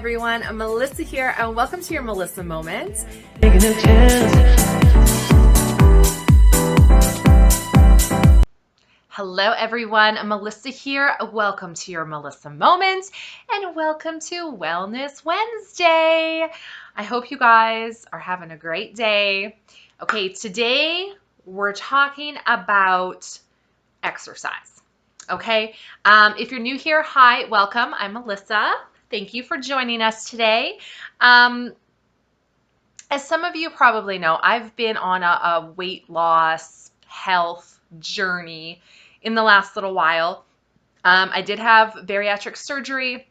everyone, I'm Melissa here and welcome to your Melissa Moment. Hello everyone, I'm Melissa here. Welcome to your Melissa Moment and welcome to Wellness Wednesday. I hope you guys are having a great day. Okay, today we're talking about exercise. Okay, if you're new here, hi, welcome. I'm Melissa. Thank you for joining us today. As some of you probably know, I've been on a weight loss health journey in the last little while. I did have bariatric surgery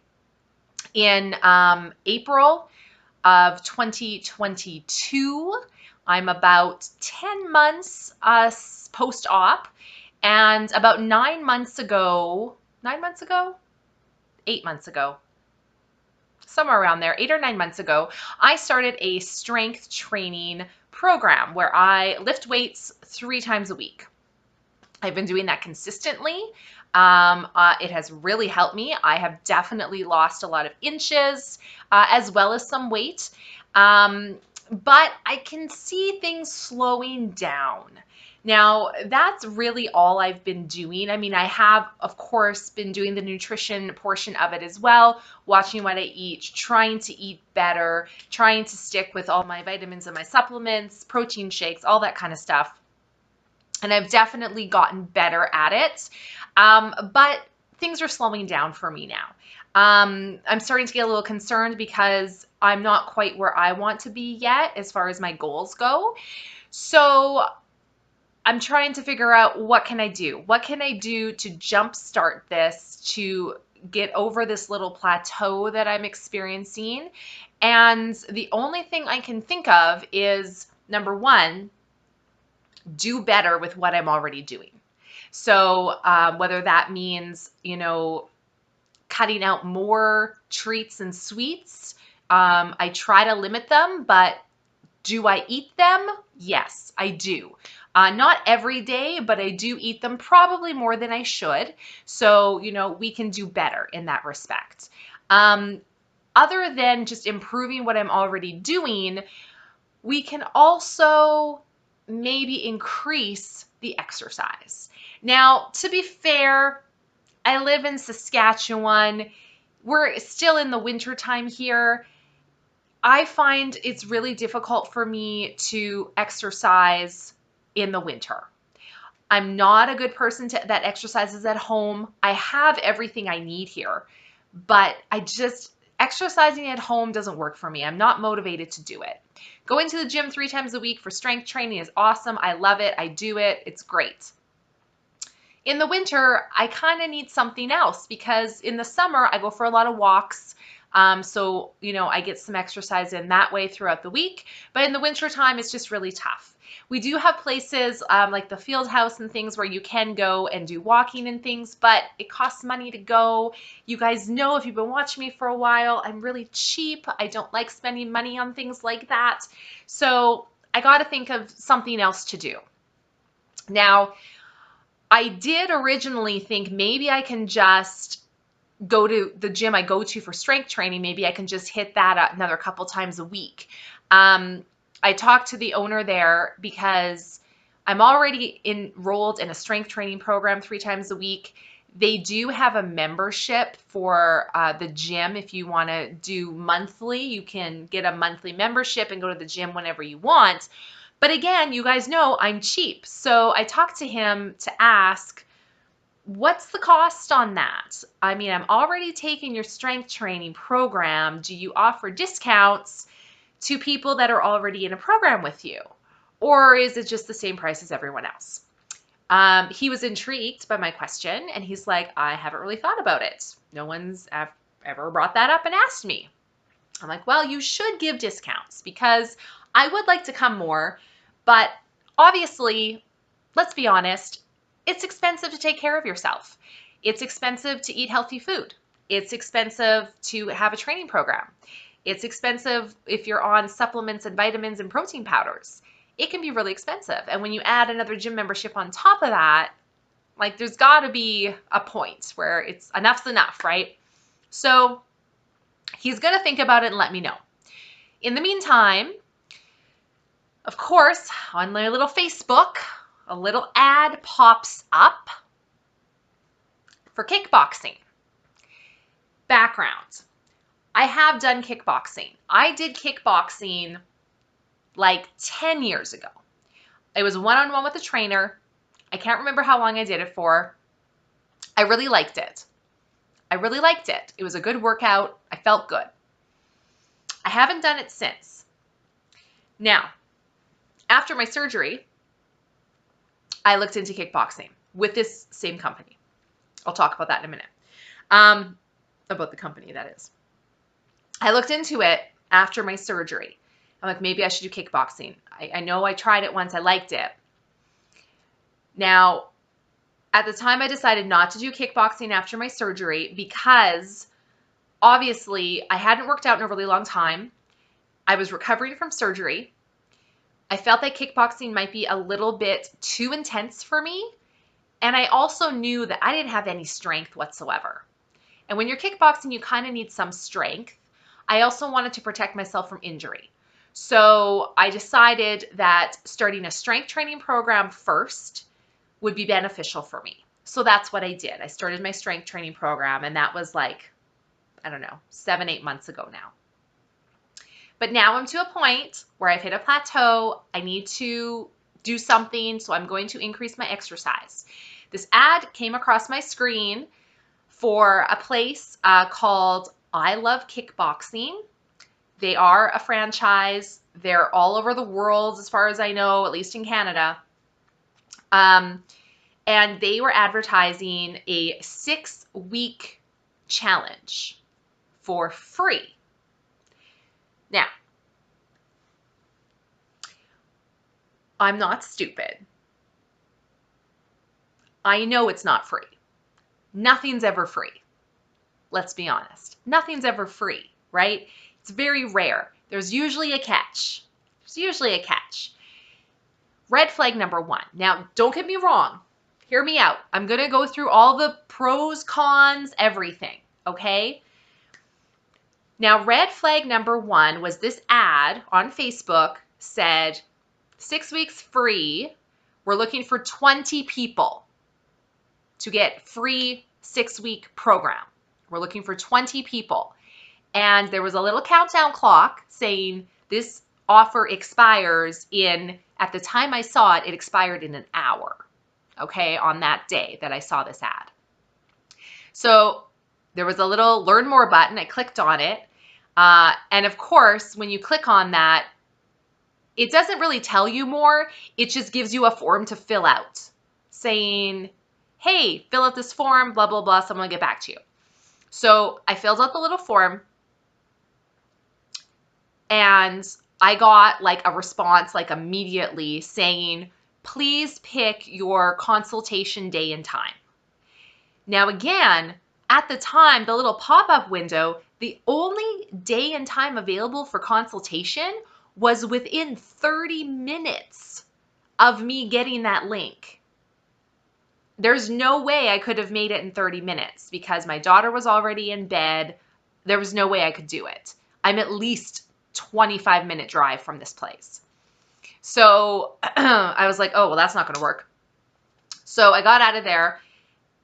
in April of 2022. I'm about 10 months post-op, and about 8 months ago, somewhere around there, 8 or 9 months ago, I started a strength training program where I lift weights 3 times a week. I've been doing that consistently. It has really helped me. I have definitely lost a lot of inches as well as some weight. But I can see things slowing down. Now, that's really all I've been doing. I mean, I have, of course, been doing the nutrition portion of it as well, watching what I eat, trying to eat better, trying to stick with all my vitamins and my supplements, protein shakes, all that kind of stuff. And I've definitely gotten better at it. But things are slowing down for me now. I'm starting to get a little concerned because I'm not quite where I want to be yet as far as my goals go. So I'm trying to figure out, what can I do? What can I do to jumpstart this, to get over this little plateau that I'm experiencing? And the only thing I can think of is, number one, do better with what I'm already doing. So whether that means, cutting out more treats and sweets, I try to limit them, but do I eat them? Yes, I do. Not every day, but I do eat them probably more than I should. So, we can do better in that respect. Other than just improving what I'm already doing, we can also maybe increase the exercise. Now, to be fair, I live in Saskatchewan. We're still in the winter time here. I find it's really difficult for me to exercise in the winter. I'm not a good person that exercises at home. I have everything I need here, but exercising at home doesn't work for me. I'm not motivated to do it. Going to the gym 3 times a week for strength training is awesome. I love it. I do it. It's great. In the winter, I kind of need something else because in the summer, I go for a lot of walks. So, I get some exercise in that way throughout the week. But in the winter time, it's just really tough. We do have places like the field house and things where you can go and do walking and things, but it costs money to go. You guys know, if you've been watching me for a while, I'm really cheap. I don't like spending money on things like that. So I got to think of something else to do. Now, I did originally think maybe I can just go to the gym I go to for strength training. Maybe I can just hit that another couple times a week. I talked to the owner there because I'm already enrolled in a strength training program 3 times a week. They do have a membership for the gym. If you want to do monthly, you can get a monthly membership and go to the gym whenever you want. But again, you guys know I'm cheap. So I talked to him to ask, what's the cost on that? I mean, I'm already taking your strength training program. Do you offer discounts to people that are already in a program with you? Or is it just the same price as everyone else? He was intrigued by my question, and he's like, I haven't really thought about it. No one's ever brought that up and asked me. I'm like, well, you should give discounts because I would like to come more, but obviously, let's be honest, it's expensive to take care of yourself. It's expensive to eat healthy food. It's expensive to have a training program. It's expensive if you're on supplements and vitamins and protein powders. It can be really expensive. And when you add another gym membership on top of that, like, there's got to be a point where enough's enough, right? So He's going to think about it and let me know. In the meantime, of course, on my little Facebook, a little ad pops up for kickboxing. Background. I have done kickboxing. I did kickboxing like 10 years ago. It was one-on-one with a trainer. I can't remember how long I did it for. I really liked it. I really liked it. It was a good workout. I felt good. I haven't done it since. Now, after my surgery, I looked into kickboxing with this same company. I'll talk about that in a minute. About the company, that is. I looked into it after my surgery. I'm like, maybe I should do kickboxing. I know I tried it once. I liked it. Now, at the time, I decided not to do kickboxing after my surgery because obviously I hadn't worked out in a really long time. I was recovering from surgery. I felt that kickboxing might be a little bit too intense for me. And I also knew that I didn't have any strength whatsoever. And when you're kickboxing, you kind of need some strength. I also wanted to protect myself from injury. So I decided that starting a strength training program first would be beneficial for me. So that's what I did. I started my strength training program, and that was like, I don't know, 7-8 months ago now. But now I'm to a point where I've hit a plateau. I need to do something, so I'm going to increase my exercise. This ad came across my screen for a place called ilovekickboxing. They are a franchise. They're all over the world, as far as I know, at least in Canada. And they were advertising a 6-week challenge for free. Now, I'm not stupid. I know it's not free. Nothing's ever free. Let's be honest. Nothing's ever free, right? It's very rare. There's usually a catch. Red flag number 1. Now, don't get me wrong. Hear me out. I'm going to go through all the pros, cons, everything, okay? Now, red flag number 1 was this ad on Facebook said, 6 weeks free. We're looking for 20 people to get free 6-week program. We're looking for 20 people. And there was a little countdown clock saying this offer expires in, at the time I saw it, it expired in an hour, okay, on that day that I saw this ad. So there was a little learn more button. I clicked on it. And of course, when you click on that, it doesn't really tell you more. It just gives you a form to fill out saying, hey, fill out this form, blah, blah, blah. Someone will get back to you. So I filled out the little form. And I got like a response like immediately saying, please pick your consultation day and time. Now again, at the time, the little pop-up window, the only day and time available for consultation was within 30 minutes of me getting that link. There's no way I could have made it in 30 minutes because my daughter was already in bed. There was no way I could do it. I'm at least 25-minute drive from this place. So I was like, oh, well, that's not going to work. So I got out of there.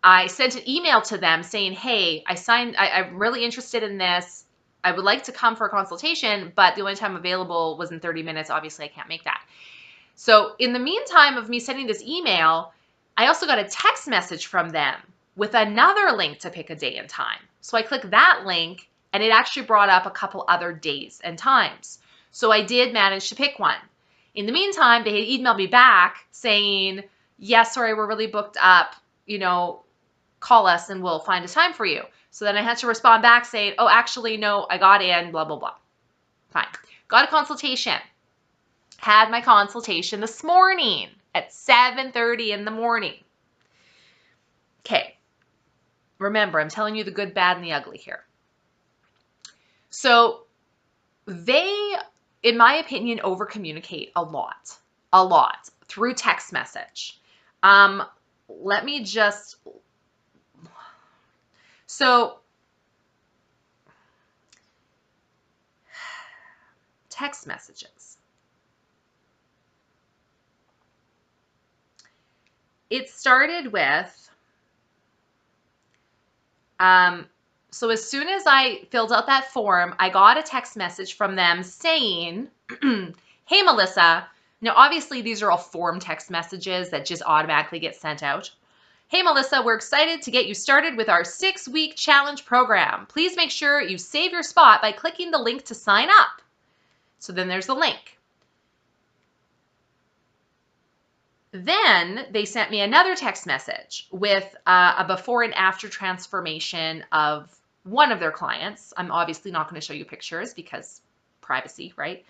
I sent an email to them saying, hey, I'm really interested in this. I would like to come for a consultation, but the only time available was in 30 minutes. Obviously, I can't make that. So in the meantime of me sending this email, I also got a text message from them with another link to pick a day and time. So I clicked that link, and it actually brought up a couple other days and times. So I did manage to pick one. In the meantime, they had emailed me back saying, yes, sorry, we're really booked up, call us and we'll find a time for you. So then I had to respond back saying, oh, actually, no, I got in, blah, blah, blah. Fine. Got a consultation. Had my consultation this morning at 7:30 in the morning. Okay. Remember, I'm telling you the good, bad, and the ugly here. So they, in my opinion, over-communicate a lot through text message. Let me just, so text messages. It started with, so as soon as I filled out that form, I got a text message from them saying, hey, Melissa. Now, obviously, these are all form text messages that just automatically get sent out. Hey, Melissa, we're excited to get you started with our 6-week challenge program. Please make sure you save your spot by clicking the link to sign up. So then there's the link. Then they sent me another text message with a before and after transformation of one of their clients. I'm obviously not going to show you pictures because privacy, right?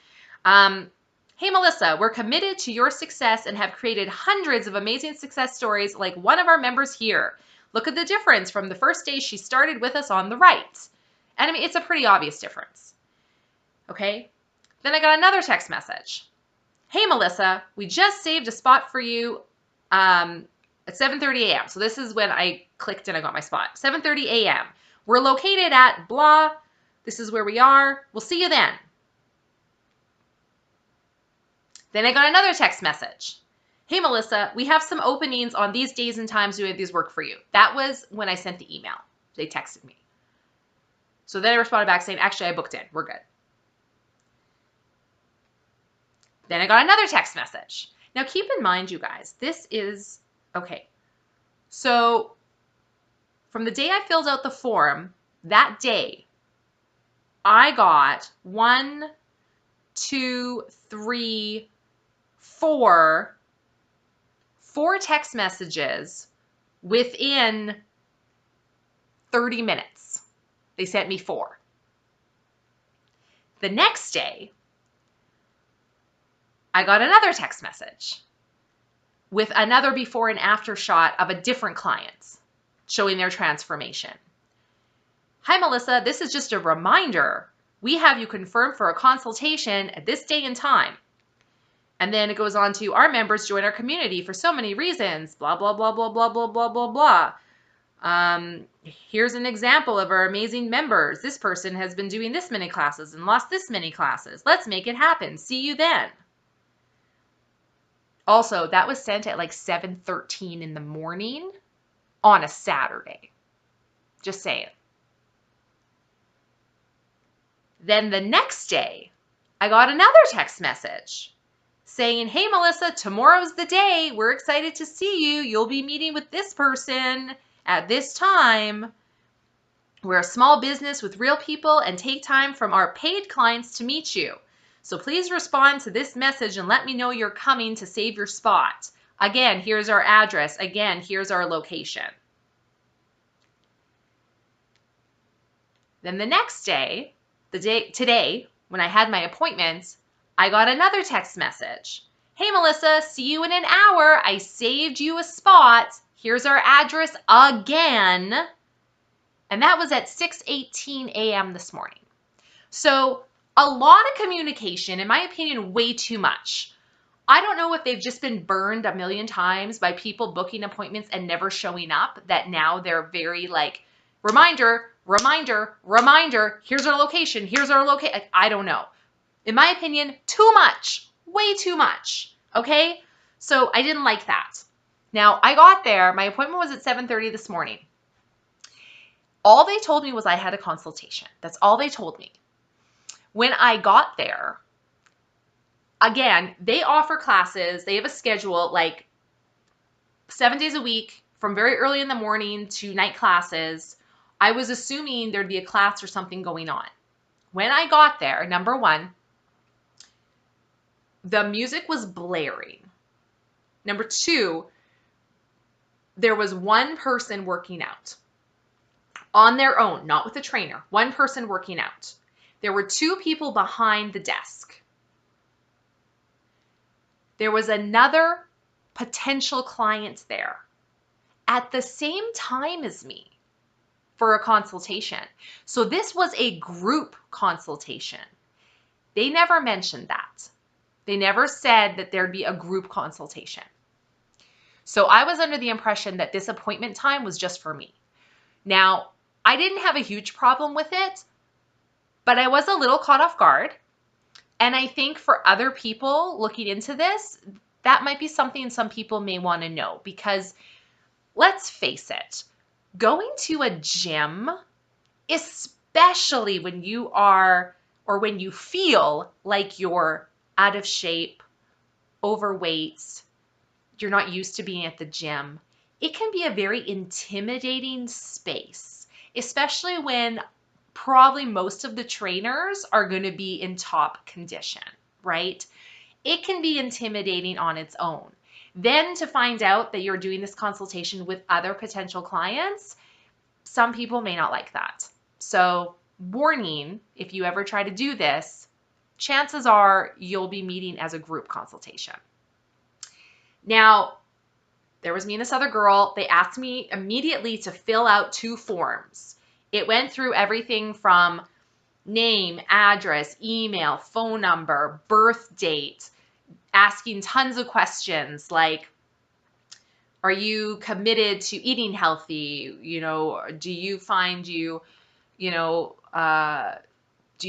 Hey, Melissa, we're committed to your success and have created hundreds of amazing success stories like one of our members here. Look at the difference from the first day she started with us on the right. And I mean, it's a pretty obvious difference. Okay. Then I got another text message. Hey, Melissa, we just saved a spot for you at 7:30 a.m. So this is when I clicked and I got my spot. 7:30 a.m. We're located at blah. This is where we are. We'll see you then. Then I got another text message. Hey, Melissa, we have some openings on these days and times. Do these work for you? That was when I sent the email. They texted me. So then I responded back saying, actually, I booked in. We're good. Then I got another text message. Now, keep in mind, you guys, this is, okay. So from the day I filled out the form, that day, I got 1, 2, 3, 4 text messages within 30 minutes. They sent me 4. The next day, I got another text message with another before and after shot of a different client showing their transformation. Hi, Melissa. This is just a reminder. We have you confirmed for a consultation at this day and time. And then it goes on to, our members join our community for so many reasons, blah, blah, blah, blah, blah, blah, blah, blah, blah. Here's an example of our amazing members. This person has been doing this many classes and lost this many classes. Let's make it happen. See you then. Also, that was sent at like 7:13 in the morning on a Saturday. Just saying. Then the next day, I got another text message saying, hey, Melissa, tomorrow's the day. We're excited to see you. You'll be meeting with this person at this time. We're a small business with real people and take time from our paid clients to meet you. So please respond to this message and let me know you're coming to save your spot. Again, here's our address. Again, here's our location. Then the next day, today, when I had my appointment, I got another text message. Hey, Melissa, see you in an hour. I saved you a spot. Here's our address again. And that was at 6:18 a.m. this morning. So a lot of communication, in my opinion, way too much. I don't know if they've just been burned a million times by people booking appointments and never showing up, that now they're very like, reminder, reminder, reminder, here's our location, here's our location. I don't know. In my opinion, too much, way too much, okay? So I didn't like that. Now, I got there. My appointment was at 7:30 this morning. All they told me was I had a consultation. That's all they told me. When I got there, again, they offer classes. They have a schedule like 7 days a week from very early in the morning to night classes. I was assuming there'd be a class or something going on. When I got there, number one, the music was blaring. Number two, there was one person working out on their own, not with a trainer, one person working out. There were 2 people behind the desk. There was another potential client there at the same time as me for a consultation. So this was a group consultation. They never mentioned that. They never said that there'd be a group consultation. So I was under the impression that this appointment time was just for me. Now, I didn't have a huge problem with it, but I was a little caught off guard. And I think for other people looking into this, that might be something some people may want to know, because let's face it, going to a gym, especially when you are or when you feel like you're out of shape, overweight, you're not used to being at the gym, it can be a very intimidating space, especially when probably most of the trainers are going to be in top condition, right? It can be intimidating on its own. Then to find out that you're doing this consultation with other potential clients, some people may not like that. So, warning, if you ever try to do this, chances are you'll be meeting as a group consultation. Now, there was me and this other girl. They asked me immediately to fill out 2 forms. It went through everything from name, address, email, phone number, birth date, asking tons of questions like, are you committed to eating healthy? Do you find do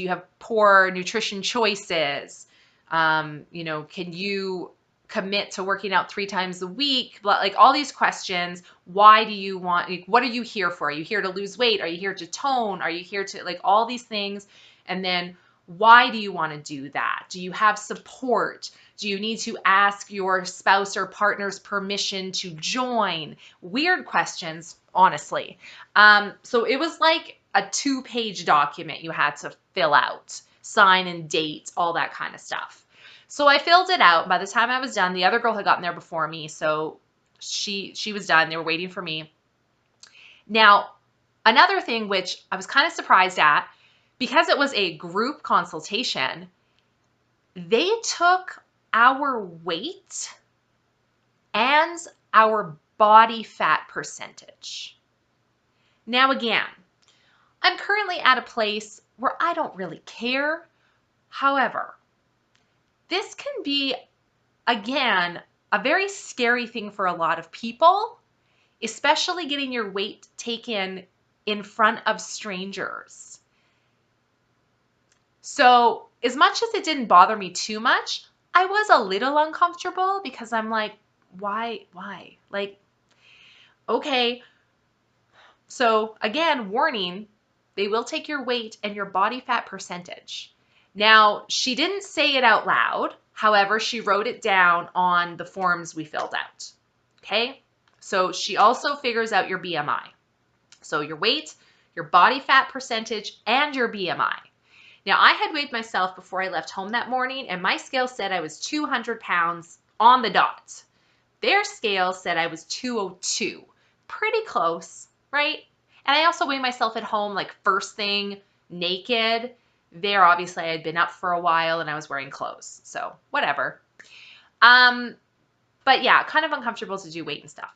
you have poor nutrition choices? Can you commit to working out 3 times a week? Like all these questions. Why do you want, what are you here for? Are you here to lose weight? Are you here to tone? Are you here to, like, all these things? And then why do you want to do that? Do you have support? Do you need to ask your spouse or partner's permission to join? Weird questions, honestly. So it was like a 2-page document you had to fill out, sign and date, all that kind of stuff. So I filled it out. By the time I was done, the other girl had gotten there before me, so she was done. They were waiting for me. Now, another thing which I was kind of surprised at, because it was a group consultation, they took our weight and our body fat percentage. Now again, I'm currently at a place where I don't really care. However, this can be, again, a very scary thing for a lot of people, especially getting your weight taken in front of strangers. So as much as it didn't bother me too much, I was a little uncomfortable because I'm like, why? Like, okay. So again, warning, they will take your weight and your body fat percentage. Now, she didn't say it out loud. However, she wrote it down on the forms we filled out. Okay? So she also figures out your BMI. So your weight, your body fat percentage, and your BMI. Now, I had weighed myself before I left home that morning, and my scale said I was 200 pounds on the dot. Their scale said I was 202. Pretty close, right? And I also weigh myself at home, like first thing, naked. There, obviously, I had been up for a while and I was wearing clothes. So, whatever. But yeah, kind of uncomfortable to do weight and stuff.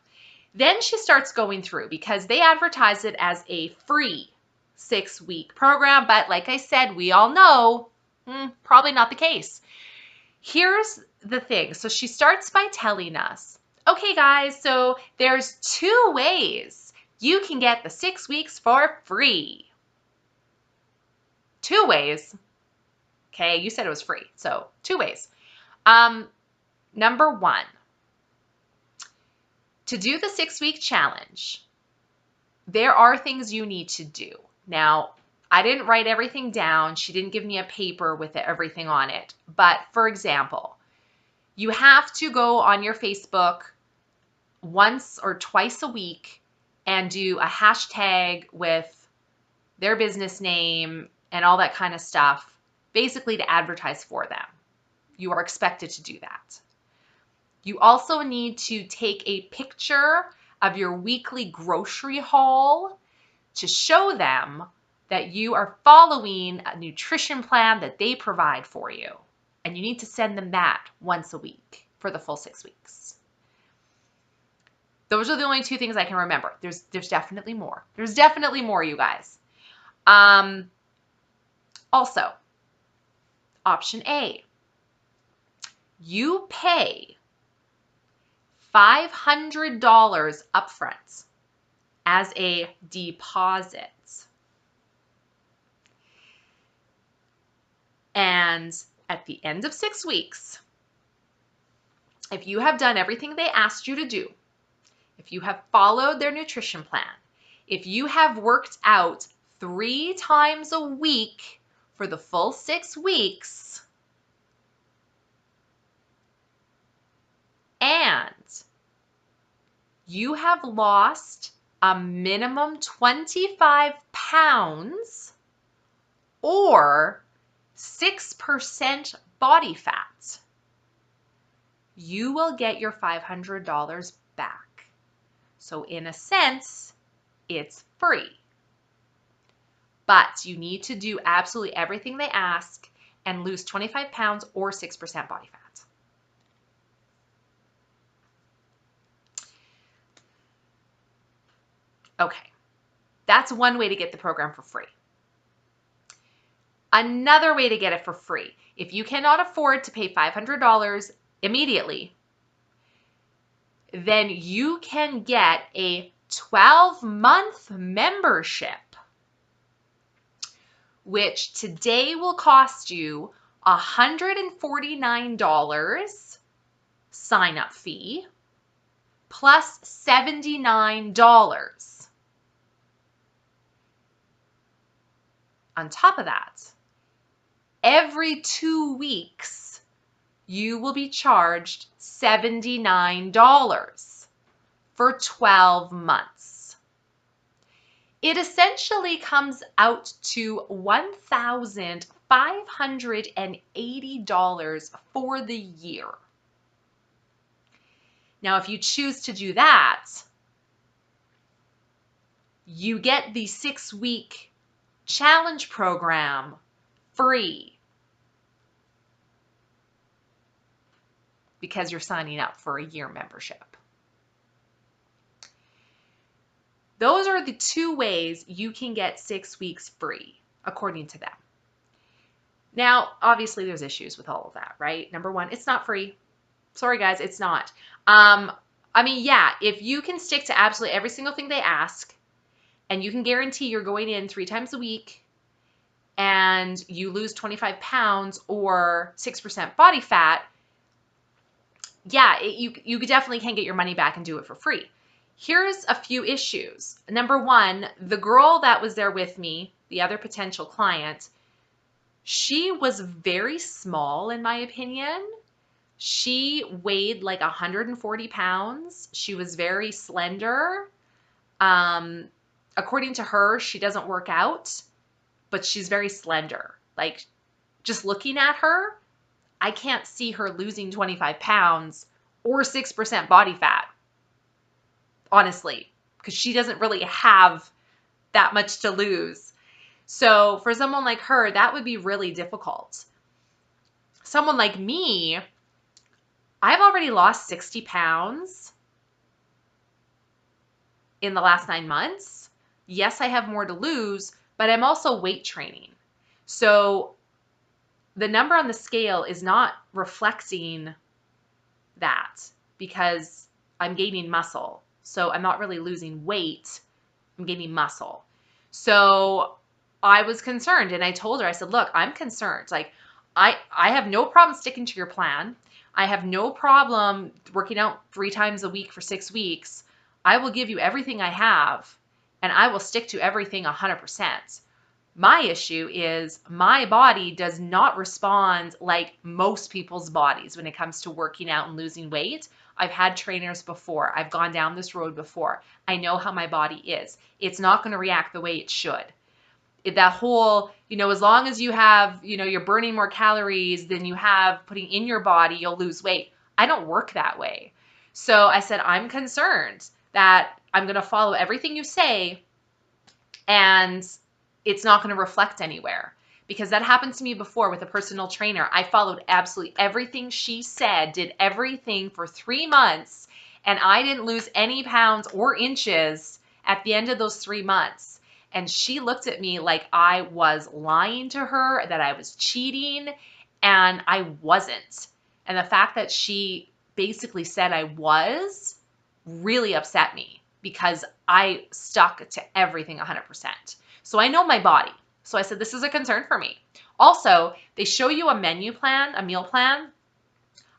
Then she starts going through, because they advertise it as a free 6-week program. But like I said, we all know, probably not the case. Here's the thing. So she starts by telling us, okay, guys, so there's 2 ways you can get the 6 weeks for free. 2 ways. Okay, you said it was free. So 2 ways. Number 1, to do the 6-week challenge, there are things you need to do. Now, I didn't write everything down. She didn't give me a paper with everything on it. But for example, you have to go on your Facebook once or twice a week and do a hashtag with their business name and all that kind of stuff, basically to advertise for them. You are expected to do that. You also need to take a picture of your weekly grocery haul to show them that you are following a nutrition plan that they provide for you. And you need to send them that once a week for the full 6 weeks. Those are the only 2 things I can remember. There's definitely more. There's definitely more, you guys. Also, option A, you pay $500 upfront as a deposit. And at the end of 6 weeks, if you have done everything they asked you to do, if you have followed their nutrition plan, if you have worked out 3 times a week for the full 6 weeks, and you have lost a minimum 25 pounds or 6% body fat, you will get your $500 back. So in a sense, it's free. But you need to do absolutely everything they ask and lose 25 pounds or 6% body fat. Okay, that's one way to get the program for free. Another way to get it for free, if you cannot afford to pay $500 immediately, then you can get a 12-month membership, which today will cost you $149 sign-up fee plus $79. On top of that, every 2 weeks, you will be charged $79 for 12 months. It essentially comes out to $1,580 for the year. Now, if you choose to do that, you get the 6-week challenge program free because you're signing up for a year membership. Those are the 2 ways you can get 6 weeks free, according to them. Now, obviously, there's issues with all of that, right? Number one, it's not free. Sorry, guys, it's not. I mean, yeah, if you can stick to absolutely every single thing they ask, and you can guarantee you're going in 3 times a week, and you lose 25 pounds or 6% body fat, yeah, you definitely can get your money back and do it for free. Here's a few issues. Number one, the girl that was there with me, the other potential client, she was very small in my opinion. She weighed like 140 pounds. She was very slender. According to her, she doesn't work out, but she's very slender. Like, just looking at her, I can't see her losing 25 pounds or 6% body fat, honestly, because she doesn't really have that much to lose. So for someone like her, that would be really difficult. Someone like me, I've already lost 60 pounds in the last 9 months. Yes, I have more to lose, but I'm also weight training. So the number on the scale is not reflecting that because I'm gaining muscle. So I'm not really losing weight, I'm gaining muscle. So I was concerned and I told her, I said, look, I'm concerned. Like, I have no problem sticking to your plan. I have no problem working out 3 times a week for 6 weeks. I will give you everything I have and I will stick to everything 100%. My issue is my body does not respond like most people's bodies when it comes to working out and losing weight. I've had trainers before. I've gone down this road before. I know how my body is. It's not going to react the way it should. That whole, as long as you have, you're burning more calories than you have putting in your body, you'll lose weight. I don't work that way. So I said, I'm concerned that I'm going to follow everything you say and it's not going to reflect anywhere, because that happened to me before with a personal trainer. I followed absolutely everything she said, did everything for 3 months, and I didn't lose any pounds or inches at the end of those 3 months. And she looked at me like I was lying to her, that I was cheating, and I wasn't. And the fact that she basically said I was really upset me because I stuck to everything 100%. So I know my body. So I said, this is a concern for me. Also, they show you a menu plan, a meal plan.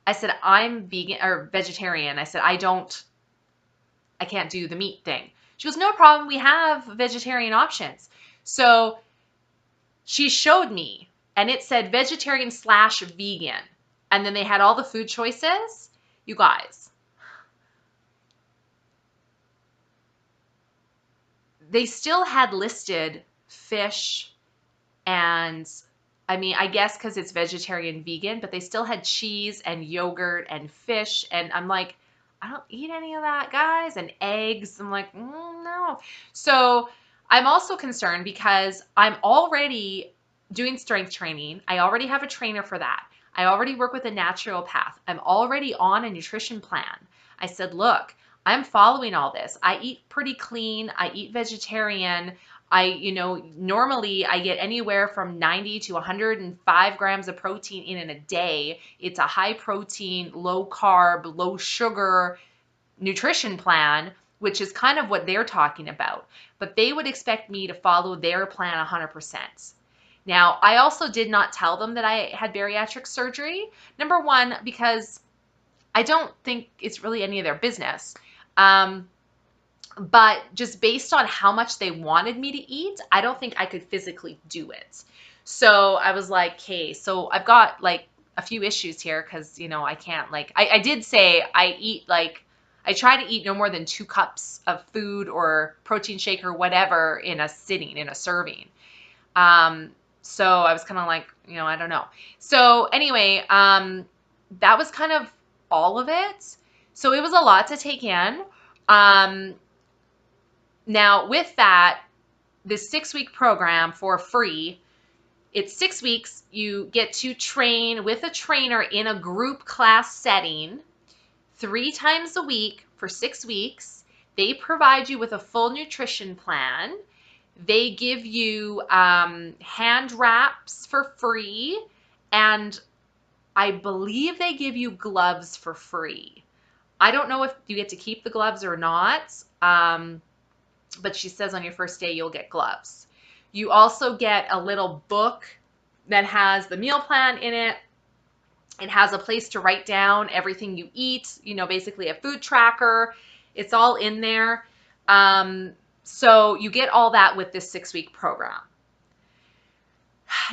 I said, I'm vegan or vegetarian. I said, I can't do the meat thing. She goes, no problem. We have vegetarian options. So she showed me, and it said vegetarian/vegan. And then they had all the food choices. You guys, they still had listed fish and, I mean, I guess because it's vegetarian vegan, but they still had cheese and yogurt and fish. And I'm like, I don't eat any of that, guys. And eggs. I'm like, no. So I'm also concerned because I'm already doing strength training. I already have a trainer for that. I already work with a naturopath. I'm already on a nutrition plan. I said, look, I'm following all this. I eat pretty clean. I eat vegetarian. Normally I get anywhere from 90 to 105 grams of protein in a day. It's a high protein, low carb, low sugar nutrition plan, which is kind of what they're talking about. But they would expect me to follow their plan 100%. Now, I also did not tell them that I had bariatric surgery. Number one, because I don't think it's really any of their business. But just based on how much they wanted me to eat, I don't think I could physically do it. So I was like, okay, so I've got like a few issues here because, I can't I did say I try to eat no more than 2 cups of food or protein shake or whatever in a serving. So I was kind of like, I don't know. So anyway, that was kind of all of it. So it was a lot to take in. Now with that, this 6-week program for free, it's 6 weeks. You get to train with a trainer in a group class setting 3 times a week for 6 weeks. They provide you with a full nutrition plan. They give you hand wraps for free, and I believe they give you gloves for free. I don't know if you get to keep the gloves or not, but she says on your first day you'll get gloves. You also get a little book that has the meal plan in it. It has a place to write down everything you eat, basically a food tracker. It's all in there. So you get all that with this 6-week program.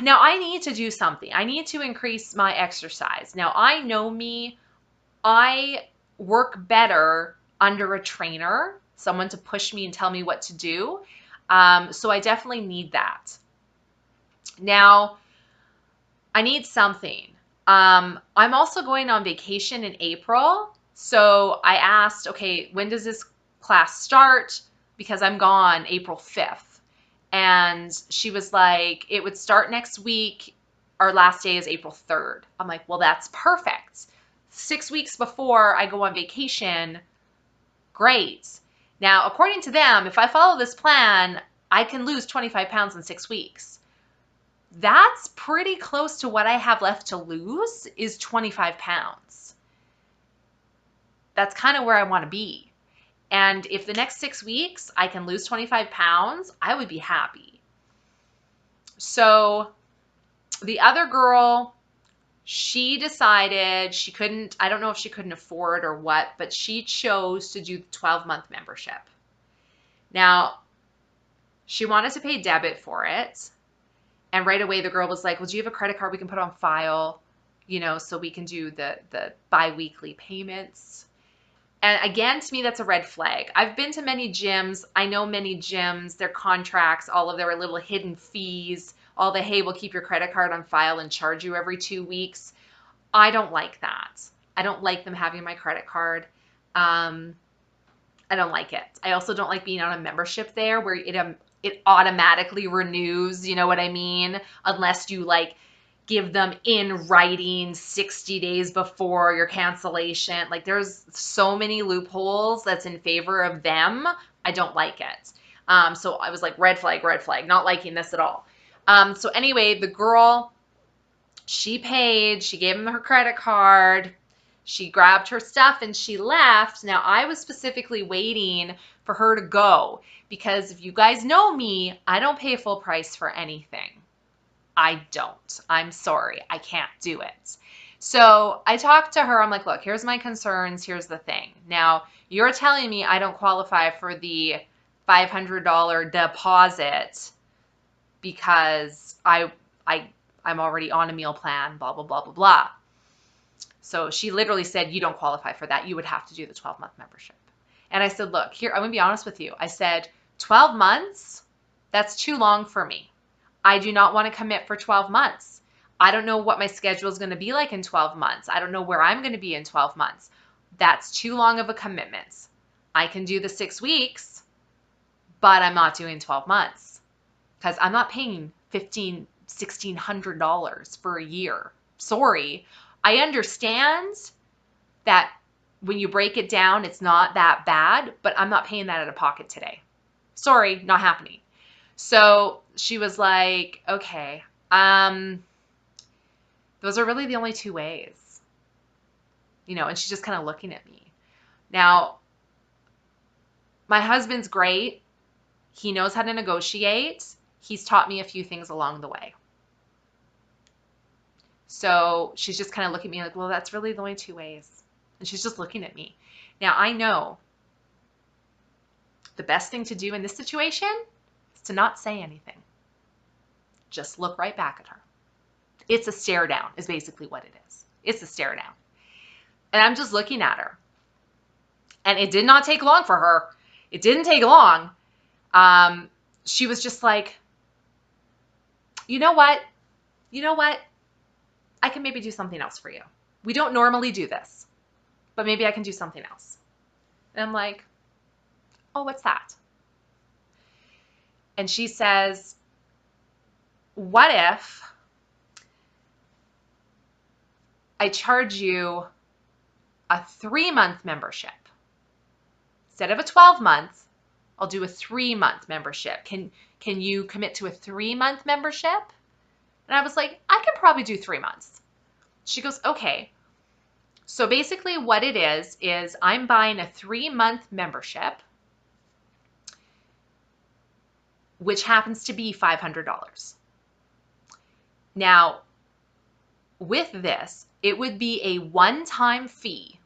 Now I need to do something. I need to increase my exercise. Now I know me, I work better under a trainer, someone to push me and tell me what to do. So I definitely need that. Now I need something. I'm also going on vacation in April. So I asked, okay, when does this class start? Because I'm gone April 5th. And she was like, it would start next week. Our last day is April 3rd. I'm like, well, that's perfect. 6 weeks before I go on vacation. Great. Now, according to them, if I follow this plan, I can lose 25 pounds in 6 weeks. That's pretty close to what I have left to lose, is 25 pounds. That's kind of where I want to be. And if the next 6 weeks I can lose 25 pounds, I would be happy. So the other girl, she decided she couldn't, I don't know if she couldn't afford or what, but she chose to do the 12-month membership. Now, she wanted to pay debit for it. And right away, the girl was like, well, do you have a credit card we can put on file, so we can do the bi-weekly payments? And again, to me, that's a red flag. I've been to many gyms. I know many gyms, their contracts, all of their little hidden fees, all the, hey, we'll keep your credit card on file and charge you every 2 weeks. I don't like that. I don't like them having my credit card. I don't like it. I also don't like being on a membership there where it automatically renews, you know what I mean? Unless you give them in writing 60 days before your cancellation. There's so many loopholes that's in favor of them. I don't like it. So I was like, red flag, not liking this at all. So anyway, the girl, she paid, she gave him her credit card. She grabbed her stuff and she left. Now, I was specifically waiting for her to go because if you guys know me, I don't pay full price for anything. I don't. I'm sorry. I can't do it. So I talked to her. I'm like, look, here's my concerns. Here's the thing. Now, you're telling me I don't qualify for the $500 deposit because I'm already on a meal plan, blah, blah, blah, blah, blah. So she literally said, you don't qualify for that. You would have to do the 12-month membership. And I said, look, here, I'm going to be honest with you. I said, 12 months, that's too long for me. I do not want to commit for 12 months. I don't know what my schedule is going to be like in 12 months. I don't know where I'm going to be in 12 months. That's too long of a commitment. I can do the 6 weeks, but I'm not doing 12 months because I'm not paying $1,500, $1,600 for a year. Sorry. I understand that when you break it down, it's not that bad, but I'm not paying that out of pocket today. Sorry, not happening. So she was like, okay, those are really the only two ways, and she's just kind of looking at me. Now, my husband's great. He knows how to negotiate. He's taught me a few things along the way. So she's just kind of looking at me like, well, that's really the only two ways. And she's just looking at me. Now, I know the best thing to do in this situation is to not say anything. Just look right back at her. It's a stare down is basically what it is. It's a stare down. And I'm just looking at her. And it did not take long for her. It didn't take long. She was just like, you know what? I can maybe do something else for you. We don't normally do this, but maybe I can do something else. And I'm like, oh, what's that? And she says, what if I charge you a 3-month membership? Instead of a 12-month, I'll do a 3-month membership. Can you commit to a 3-month membership? And I was like, I could probably do 3 months. She goes, okay. So basically what it is I'm buying a 3-month membership, which happens to be $500. Now, with this, it would be a one-time fee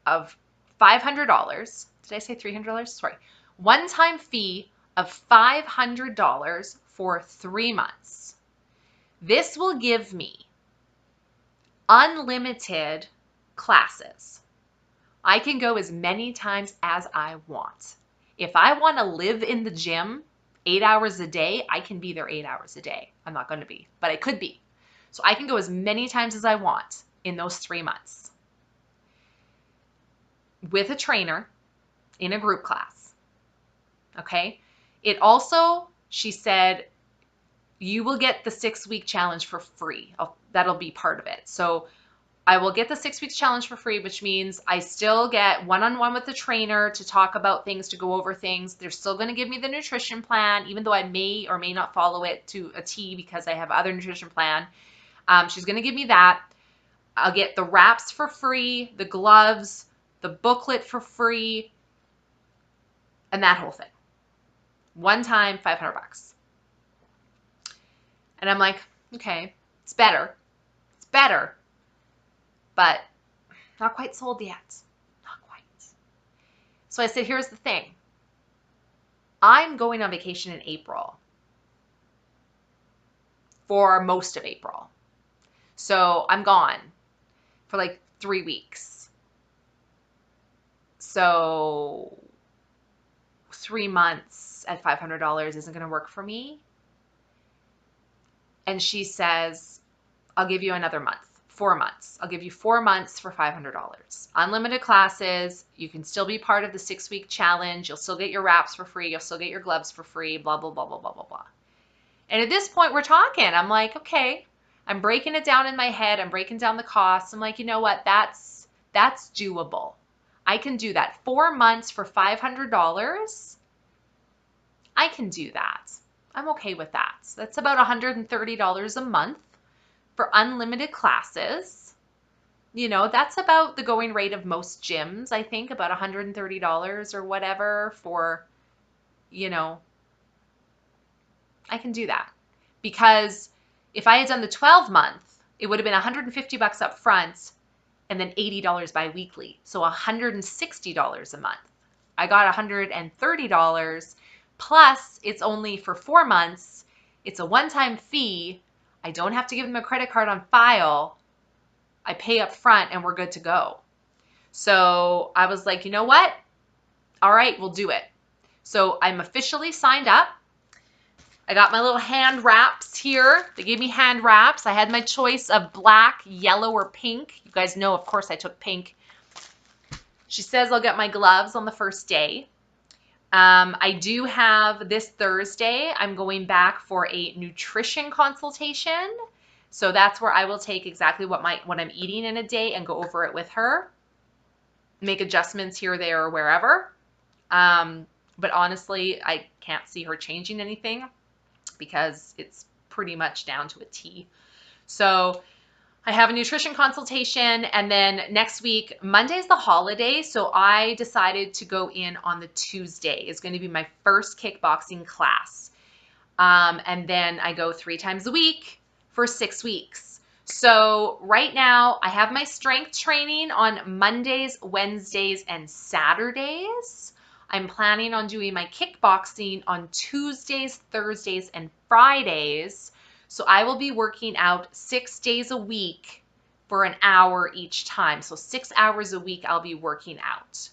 of $500. Did I say $300? Sorry. One-time fee of $500 for 3 months. This will give me unlimited classes. I can go as many times as I want. If I want to live in the gym 8 hours a day, I can be there 8 hours a day. I'm not going to be, but I could be. So I can go as many times as I want in those 3 months with a trainer in a group class. Okay. It also, she said, you will get the 6-week challenge for free. That'll be part of it. So I will get the 6 weeks challenge for free, which means I still get one-on-one with the trainer to talk about things, to go over things. They're still going to give me the nutrition plan, even though I may or may not follow it to a T because I have other nutrition plan. She's going to give me that. I'll get the wraps for free, the gloves, the booklet for free, and that whole thing. One time, $500. And I'm like, okay, it's better. It's better. But not quite sold yet. Not quite. So I said, here's the thing. I'm going on vacation in April for most of April. So I'm gone for like 3 weeks. So 3 months at $500 isn't going to work for me. And she says, I'll give you another month. 4 months. I'll give you 4 months for $500. Unlimited classes. You can still be part of the 6-week challenge. You'll still get your wraps for free. You'll still get your gloves for free. Blah, blah, blah, blah, blah, blah, blah. And at this point, we're talking. I'm like, okay. I'm breaking it down in my head. I'm breaking down the costs. I'm like, you know what? That's doable. I can do that. 4 months for $500. I can do that. I'm okay with that. That's about $130 a month for unlimited classes. You know, that's about the going rate of most gyms, I think, about $130 or whatever for, you know, I can do that. Because if I had done the 12 month, it would have been $150 up front and then $80 bi-weekly. So $160 a month. I got $130 plus it's only for 4 months. It's a one-time fee. I don't have to give them a credit card on file. I pay up front and we're good to go. So I was like, you know what? All right, we'll do it. So I'm officially signed up. I got my little hand wraps here. They gave me hand wraps. I had my choice of black, yellow, or pink. You guys know, of course, I took pink. She says I'll get my gloves on the first day. I do have this Thursday, I'm going back for a nutrition consultation. So that's where I will take exactly what I'm eating in a day and go over it with her. Make adjustments here, there, or wherever. But honestly, I can't see her changing anything because it's pretty much down to a T. So I have a nutrition consultation, and then next week, Monday's the holiday, so I decided to go in on the Tuesday. It's going to be my first kickboxing class. And then I go 3 times a week for 6 weeks. So right now, I have my strength training on Mondays, Wednesdays, and Saturdays. I'm planning on doing my kickboxing on Tuesdays, Thursdays, and Fridays. So I will be working out 6 days a week for an hour each time. So 6 hours a week I'll be working out.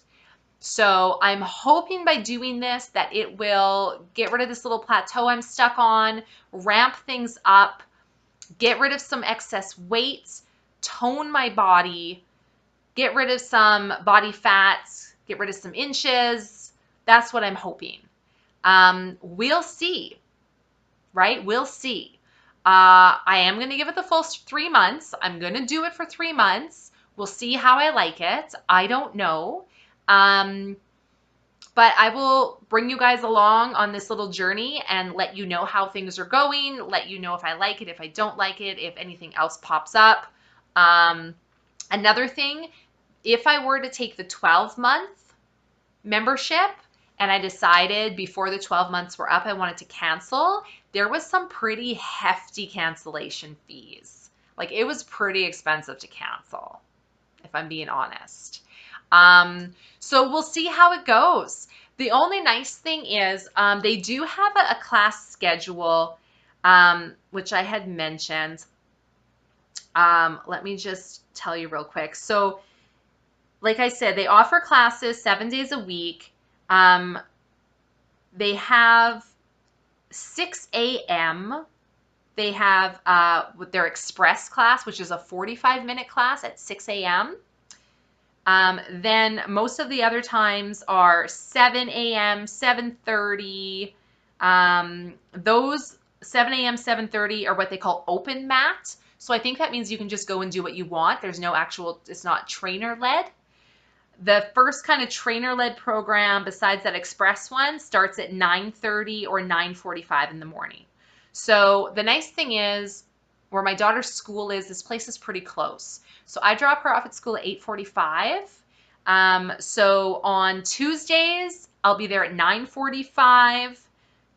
So I'm hoping by doing this that it will get rid of this little plateau I'm stuck on, ramp things up, get rid of some excess weight, tone my body, get rid of some body fats, get rid of some inches. That's what I'm hoping. We'll see, right? We'll see. I am going to give it the full 3 months. I'm going to do it for 3 months. We'll see how I like it. I don't know. But I will bring you guys along on this little journey and let you know how things are going, let you know if I like it, if I don't like it, if anything else pops up. Another thing, if I were to take the 12-month membership and I decided before the 12 months were up I wanted to cancel, there was some pretty hefty cancellation fees. Like, it was pretty expensive to cancel, if I'm being honest. So we'll see how it goes. The only nice thing is they do have a class schedule, which I had mentioned. Let me just tell you real quick. So like I said, they offer classes 7 days a week. They have 6 a.m. They have their express class, which is a 45-minute class at 6 a.m. Then most of the other times are 7 a.m., 7:30. Those 7 a.m., 7:30 are what they call open mat. So I think that means you can just go and do what you want. There's no actual, it's not trainer-led. The first kind of trainer-led program besides that express one starts at 9:30 or 9:45 in the morning. So the nice thing is, where my daughter's school is, this place is pretty close. So I drop her off at school at 8:45. So on Tuesdays, I'll be there at 9:45,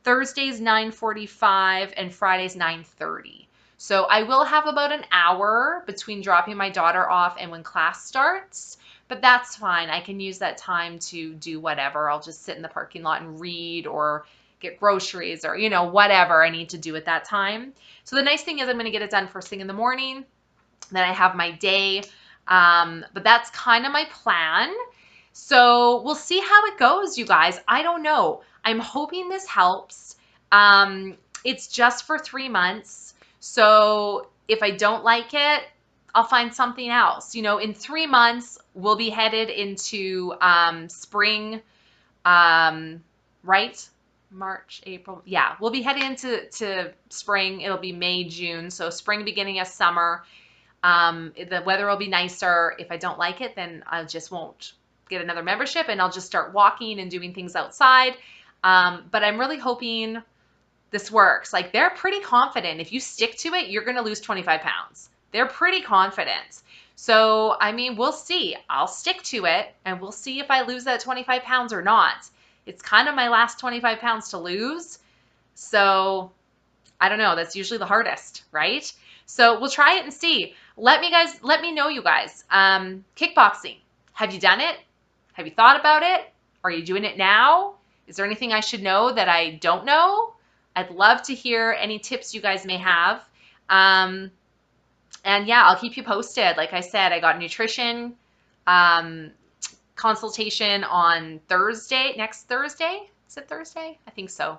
Thursdays 9:45, and Fridays 9:30. So I will have about an hour between dropping my daughter off and when class starts, but that's fine. I can use that time to do whatever. I'll just sit in the parking lot and read or get groceries or, you know, whatever I need to do at that time. So the nice thing is I'm going to get it done first thing in the morning. Then I have my day. But that's kind of my plan. So we'll see how it goes, you guys. I don't know. I'm hoping this helps. It's just for 3 months. So if I don't like it, I'll find something else. You know, in 3 months, we'll be headed into spring, right? March, April. Yeah, we'll be heading into spring. It'll be May, June. So spring, beginning of summer. The weather will be nicer. If I don't like it, then I just won't get another membership and I'll just start walking and doing things outside. But I'm really hoping this works. Like, they're pretty confident. If you stick to it, you're going to lose 25 pounds. They're pretty confident. So, I mean, we'll see. I'll stick to it and we'll see if I lose that 25 pounds or not. It's kind of my last 25 pounds to lose. So I don't know. That's usually the hardest, right? So we'll try it and see. Let me know, you guys. Kickboxing. Have you done it? Have you thought about it? Are you doing it now? Is there anything I should know that I don't know? I'd love to hear any tips you guys may have. And yeah, I'll keep you posted. Like I said, I got nutrition consultation on Thursday, next Thursday. Is it Thursday? I think so.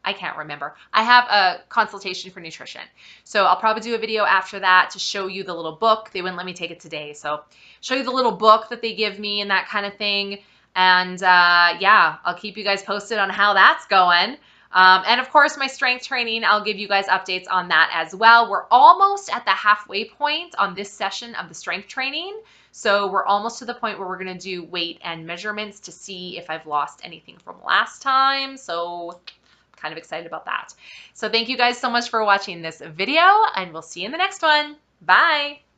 I can't remember. I have a consultation for nutrition. So I'll probably do a video after that to show you the little book. They wouldn't let me take it today. So show you the little book that they give me and that kind of thing. And yeah, I'll keep you guys posted on how that's going. And of course, my strength training, I'll give you guys updates on that as well. We're almost at the halfway point on this session of the strength training. So we're almost to the point where we're going to do weight and measurements to see if I've lost anything from last time. So kind of excited about that. So thank you guys so much for watching this video, and we'll see you in the next one. Bye.